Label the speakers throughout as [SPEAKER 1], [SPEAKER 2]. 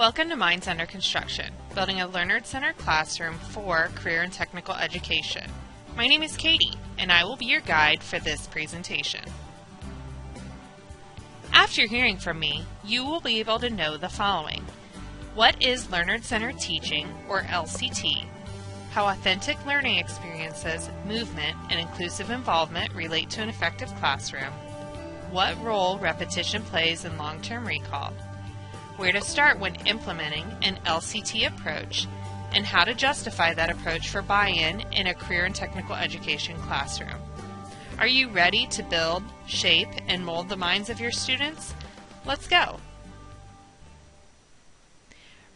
[SPEAKER 1] Welcome to Minds Under Construction, building a learner-centered classroom for career and technical education. My name is Katie, and I will be your guide for this presentation. After hearing from me, you will be able to know the following. What is learner-centered teaching, or LCT? How authentic learning experiences, movement, and inclusive involvement relate to an effective classroom. What role repetition plays in long-term recall. Where to start when implementing an LCT approach, and how to justify that approach for buy-in in a career and technical education classroom. Are you ready to build, shape, and mold the minds of your students? Let's go.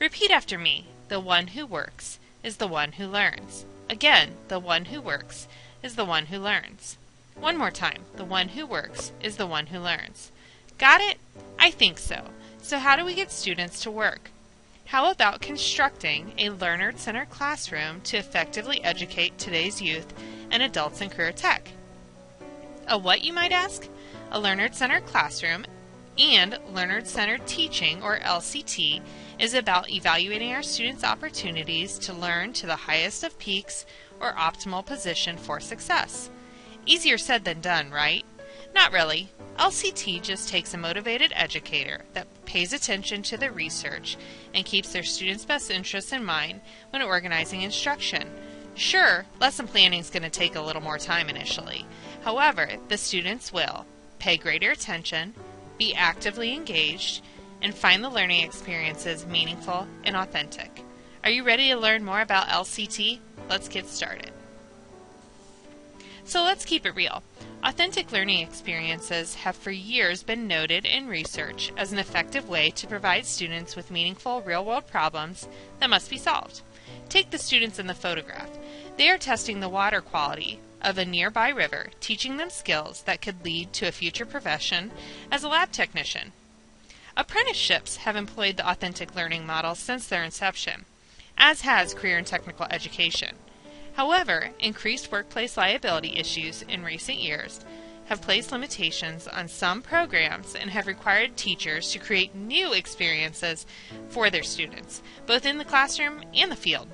[SPEAKER 1] Repeat after me. The one who works is the one who learns. Again, the one who works is the one who learns. One more time. The one who works is the one who learns. Got it? I think so. So how do we get students to work? How about constructing a learner-centered classroom to effectively educate today's youth and adults in career tech? A what, you might ask? A learner-centered classroom and learner-centered teaching, or LCT, is about evaluating our students' opportunities to learn to the highest of peaks or optimal position for success. Easier said than done, right? Not really. LCT just takes a motivated educator that pays attention to the research and keeps their students' best interests in mind when organizing instruction. Sure, lesson planning is going to take a little more time initially. However, the students will pay greater attention, be actively engaged, and find the learning experiences meaningful and authentic. Are you ready to learn more about LCT? Let's get started. So let's keep it real. Authentic learning experiences have for years been noted in research as an effective way to provide students with meaningful real-world problems that must be solved. Take the students in the photograph. They are testing the water quality of a nearby river, teaching them skills that could lead to a future profession as a lab technician. Apprenticeships have employed the authentic learning model since their inception, as has career and technical education. However, increased workplace liability issues in recent years have placed limitations on some programs and have required teachers to create new experiences for their students, both in the classroom and the field.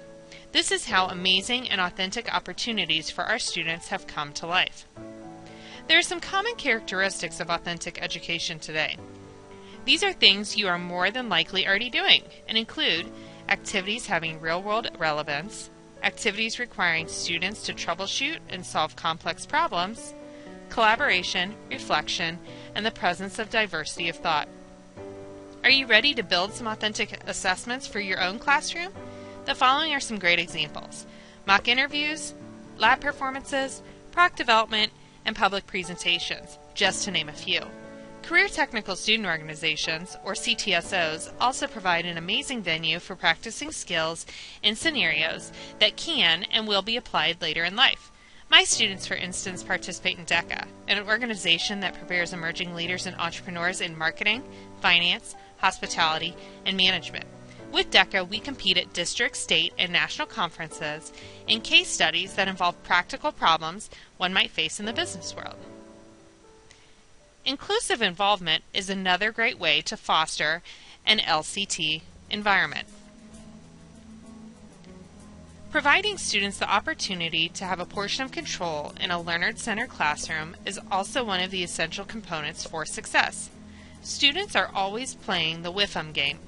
[SPEAKER 1] This is how amazing and authentic opportunities for our students have come to life. There are some common characteristics of authentic education today. These are things you are more than likely already doing and include activities having real-world relevance, activities requiring students to troubleshoot and solve complex problems, collaboration, reflection, and the presence of diversity of thought. Are you ready to build some authentic assessments for your own classroom? The following are some great examples: mock interviews, lab performances, product development, and public presentations, just to name a few. Career Technical Student Organizations, or CTSOs, also provide an amazing venue for practicing skills in scenarios that can and will be applied later in life. My students, for instance, participate in DECA, an organization that prepares emerging leaders and entrepreneurs in marketing, finance, hospitality, and management. With DECA, we compete at district, state, and national conferences in case studies that involve practical problems one might face in the business world. Inclusive involvement is another great way to foster an LCT environment. Providing students the opportunity to have a portion of control in a learner-centered classroom is also one of the essential components for success. Students are always playing the WIFM game,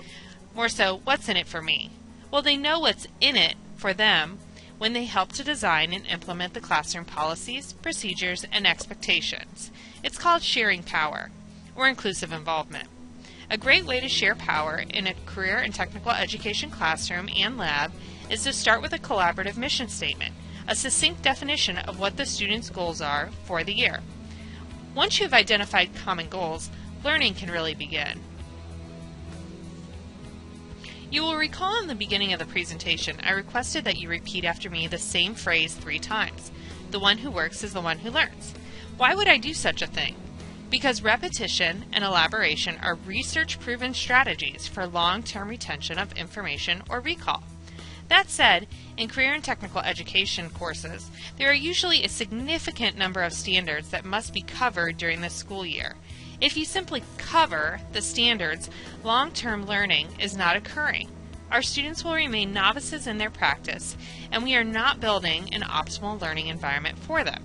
[SPEAKER 1] more so, what's in it for me? Well, they know what's in it for them when they help to design and implement the classroom policies, procedures, and expectations. It's called sharing power, or inclusive involvement. A great way to share power in a career and technical education classroom and lab is to start with a collaborative mission statement, a succinct definition of what the students' goals are for the year. Once you've identified common goals, learning can really begin. You will recall in the beginning of the presentation, I requested that you repeat after me the same phrase 3 times. The one who works is the one who learns. Why would I do such a thing? Because repetition and elaboration are research-proven strategies for long-term retention of information or recall. That said, in career and technical education courses, there are usually a significant number of standards that must be covered during the school year. If you simply cover the standards, long-term learning is not occurring. Our students will remain novices in their practice, and we are not building an optimal learning environment for them.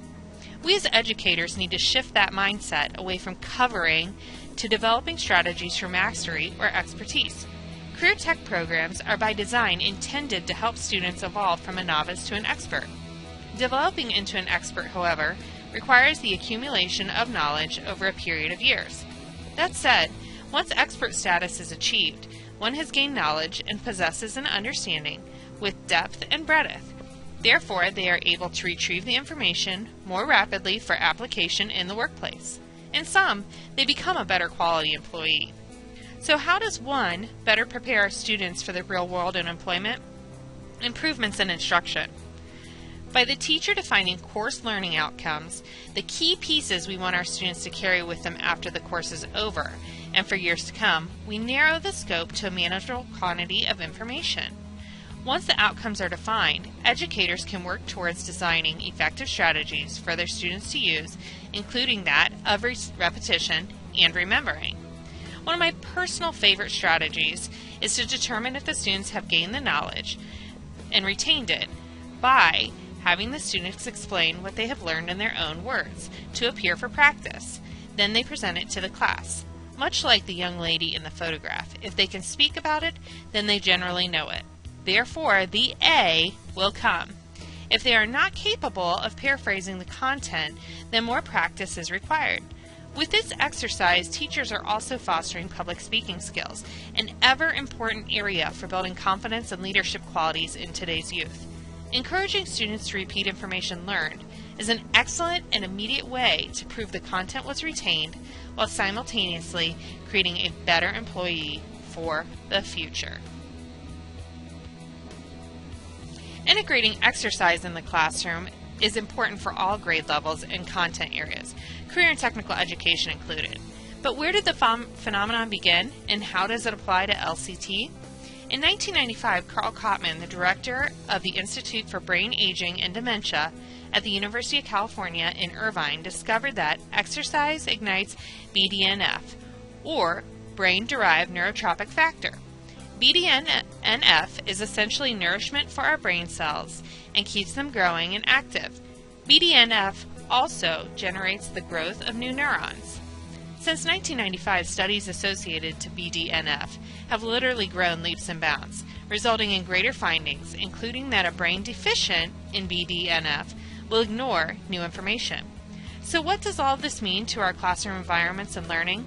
[SPEAKER 1] We as educators need to shift that mindset away from covering to developing strategies for mastery or expertise. Career Tech programs are by design intended to help students evolve from a novice to an expert. Developing into an expert, however, requires the accumulation of knowledge over a period of years. That said, once expert status is achieved, one has gained knowledge and possesses an understanding with depth and breadth. Therefore, they are able to retrieve the information more rapidly for application in the workplace. In sum, they become a better quality employee. So how does one better prepare our students for the real world in employment? Improvements in instruction. By the teacher defining course learning outcomes, the key pieces we want our students to carry with them after the course is over, and for years to come, we narrow the scope to a manageable quantity of information. Once the outcomes are defined, educators can work towards designing effective strategies for their students to use, including that of repetition and remembering. One of my personal favorite strategies is to determine if the students have gained the knowledge and retained it by having the students explain what they have learned in their own words to appear for practice. Then they present it to the class. Much like the young lady in the photograph, if they can speak about it, then they generally know it. Therefore, the A will come. If they are not capable of paraphrasing the content, then more practice is required. With this exercise, teachers are also fostering public speaking skills, an ever important area for building confidence and leadership qualities in today's youth. Encouraging students to repeat information learned is an excellent and immediate way to prove the content was retained while simultaneously creating a better employee for the future. Integrating exercise in the classroom is important for all grade levels and content areas, career and technical education included. But where did the phenomenon begin, and how does it apply to LCT? In 1995, Carl Kottman, the director of the Institute for Brain Aging and Dementia at the University of California in Irvine, discovered that exercise ignites BDNF, or brain-derived neurotrophic factor. BDNF is essentially nourishment for our brain cells and keeps them growing and active. BDNF also generates the growth of new neurons. Since 1995, studies associated to BDNF have literally grown leaps and bounds, resulting in greater findings, including that a brain deficient in BDNF will ignore new information. So what does all of this mean to our classroom environments and learning?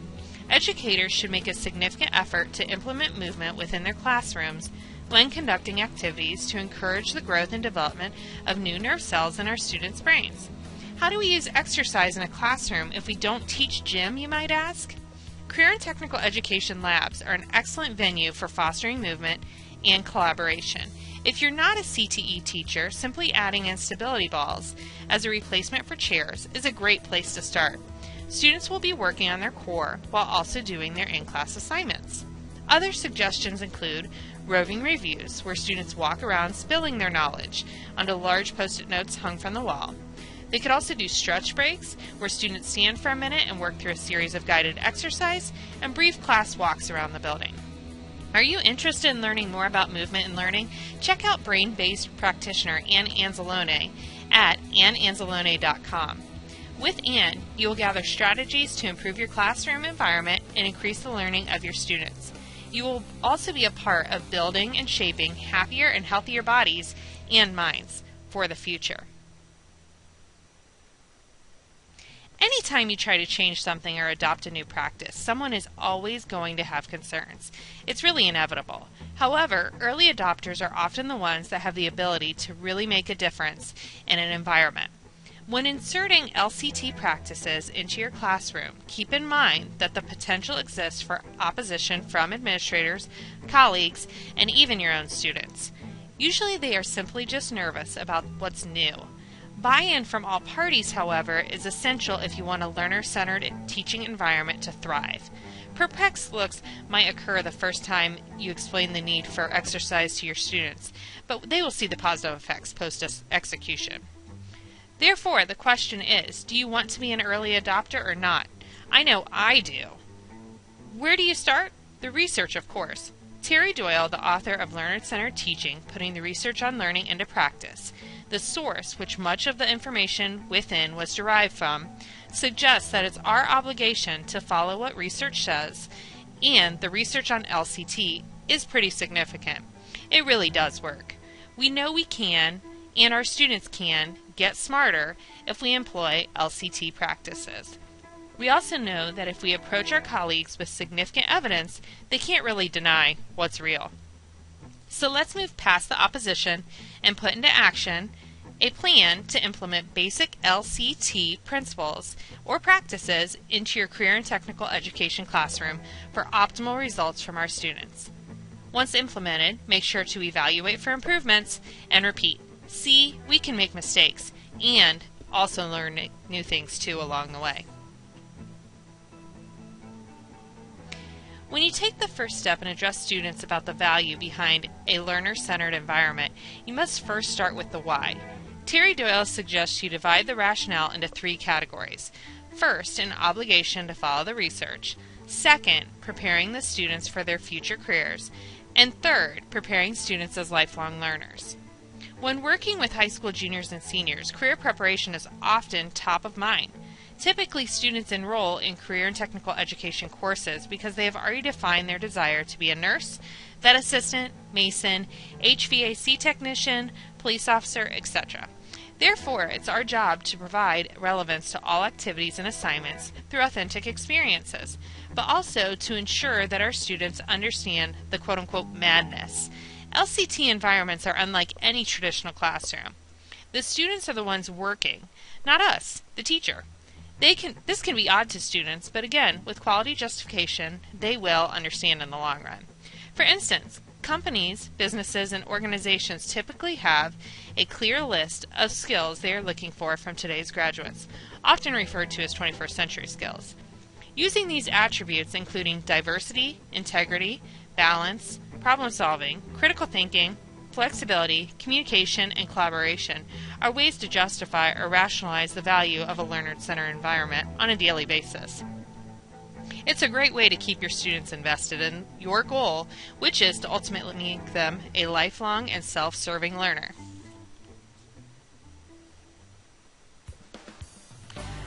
[SPEAKER 1] Educators should make a significant effort to implement movement within their classrooms when conducting activities to encourage the growth and development of new nerve cells in our students' brains. How do we use exercise in a classroom if we don't teach gym, you might ask? Career and technical education labs are an excellent venue for fostering movement and collaboration. If you're not a CTE teacher, simply adding in stability balls as a replacement for chairs is a great place to start. Students will be working on their core while also doing their in-class assignments. Other suggestions include roving reviews, where students walk around spilling their knowledge onto large post-it notes hung from the wall. They could also do stretch breaks, where students stand for a minute and work through a series of guided exercise, and brief class walks around the building. Are you interested in learning more about movement and learning? Check out brain-based practitioner Ann Anzalone at annanzalone.com. With Ann, you will gather strategies to improve your classroom environment and increase the learning of your students. You will also be a part of building and shaping happier and healthier bodies and minds for the future. Anytime you try to change something or adopt a new practice, someone is always going to have concerns. It's really inevitable. However, early adopters are often the ones that have the ability to really make a difference in an environment. When inserting LCT practices into your classroom, keep in mind that the potential exists for opposition from administrators, colleagues, and even your own students. Usually they are simply just nervous about what's new. Buy-in from all parties, however, is essential if you want a learner-centered teaching environment to thrive. Perplexed looks might occur the first time you explain the need for exercise to your students, but they will see the positive effects post-execution. Therefore, the question is, do you want to be an early adopter or not? I know I do. Where do you start? The research, of course. Terry Doyle, the author of Learner-Centered Teaching, Putting the Research on Learning into Practice, the source which much of the information within was derived from, suggests that it's our obligation to follow what research says, and the research on LCT is pretty significant. It really does work. We know we can, and our students can, get smarter if we employ LCT practices. We also know that if we approach our colleagues with significant evidence, they can't really deny what's real. So let's move past the opposition and put into action a plan to implement basic LCT principles or practices into your career and technical education classroom for optimal results from our students. Once implemented, make sure to evaluate for improvements and repeat. See, we can make mistakes and also learn new things too along the way. When you take the first step and address students about the value behind a learner-centered environment, you must first start with the why. Terry Doyle suggests you divide the rationale into 3 categories. First, an obligation to follow the research. Second, preparing the students for their future careers. And third, preparing students as lifelong learners. When working with high school juniors and seniors, career preparation is often top of mind. Typically, students enroll in career and technical education courses because they have already defined their desire to be a nurse, vet assistant, mason, HVAC technician, police officer, etc. Therefore, it's our job to provide relevance to all activities and assignments through authentic experiences, but also to ensure that our students understand the quote-unquote madness. LCT environments are unlike any traditional classroom. The students are the ones working, not us, the teacher. This can be odd to students, but again, with quality justification, they will understand in the long run. For instance, companies, businesses, and organizations typically have a clear list of skills they are looking for from today's graduates, often referred to as 21st century skills. Using these attributes, including diversity, integrity, balance, problem solving, critical thinking, flexibility, communication, and collaboration, are ways to justify or rationalize the value of a learner-centered environment on a daily basis. It's a great way to keep your students invested in your goal, which is to ultimately make them a lifelong and self-serving learner.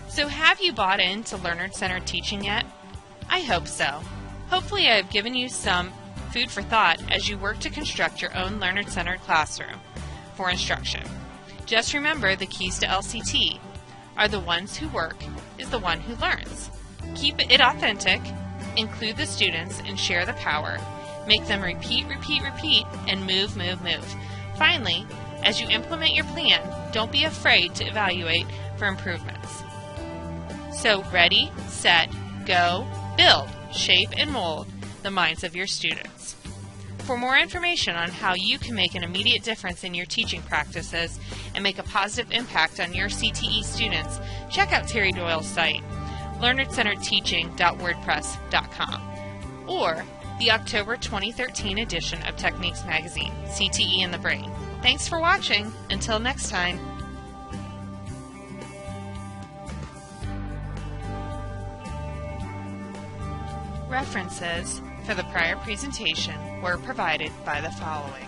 [SPEAKER 1] So have you bought into learner-centered teaching yet? I hope so. Hopefully I have given you some food for thought as you work to construct your own learner-centered classroom for instruction. Just remember, the keys to LCT are the ones who work is the one who learns. Keep it authentic, include the students, and share the power. Make them repeat, and move. Finally, as you implement your plan, don't be afraid to evaluate for improvements. So ready, set, go, build, shape, and mold the minds of your students. For more information on how you can make an immediate difference in your teaching practices and make a positive impact on your CTE students, check out Terry Doyle's site, learnercenteredteaching.wordpress.com, or the October 2013 edition of Techniques Magazine, CTE in the Brain. Thanks for watching. Until next time. References for the prior presentation were provided by the following.